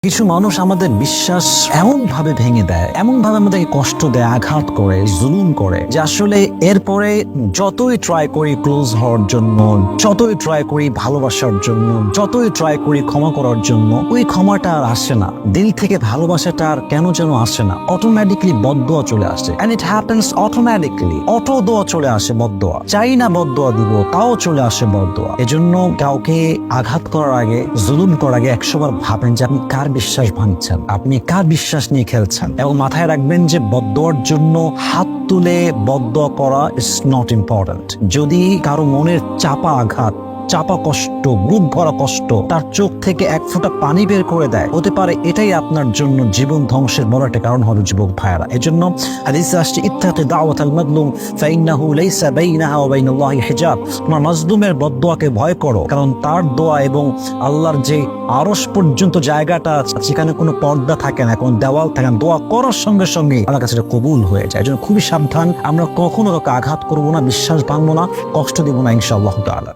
কিছু মানুষ আমাদের বিশ্বাস এমন ভাবে ভেঙে দেয়, এমন ভাবে আমাদেরকে কষ্ট দেয়, আঘাত করে, জুলুম করে, যে আসলে এরপরে যতই ট্রাই করি ক্লোজ হওয়ার জন্য, যতই ট্রাই করি ভালোবাসার জন্য, যতই ট্রাই করি ক্ষমা করার জন্য, ওই ক্ষমাটা আর আসে না। দিল থেকে ভালোবাসাটা আর কেন যেন আসে না। অটোমেটিকলি বদদোয়া চলে আসে, and it happens automatically. Auto দোয়া চলে আসে, বদদোয়া। চাই না বদদোয়া দিব, তাও চলে আসে বদদোয়া। এজন্য কাউকে আঘাত করার আগে, জুলুম করার আগে 100 বার ভাবেন যে আপনি কার বিশ্বাস ভাঙছেন, আপনি কার বিশ্বাস নিয়ে খেলছেন। এবং মাথায় রাখবেন যে বদদোয়ার জন্য হাত তুলে বদদোয়া করা ইজ নট ইম্পর্টেন্ট। যদি কারো মনের চাপা আঘাত, চাপা কষ্ট, বুক ভরা কষ্ট তার চোখ থেকে এক ফোঁটা পানি বের করে দেয়, হতে পারে এটাই আপনার জন্য জীবন ধ্বংসের বড় একটা কারণ হবে যুবক ভাইয়েরা। এজন্য হাদিসে আসছে ইত্তাকি দাওয়াতাল মাজলুম ফাইন্নাহু লাইসা বাইনাহা ওয়া বাইনাল্লাহি হিজাব। তোমার মাজলুমের বদদোয়াকে ভয় করো, কারণ তার দোয়া এবং আল্লাহর যে আরশ পর্যন্ত জায়গাটা আছে সেখানে কোনো পর্দা থাকে না, কোনো দেওয়াল থাকে না। দোয়া করার সঙ্গে সঙ্গে আমার কাছে এটা কবুল হয়ে যায়। এজন্য খুবই সাবধান, আমরা কখনো কাউকে আঘাত করবো না, বিশ্বাস ভাঙবো না, কষ্ট দিব না ইনশাআল্লাহ তাআলা।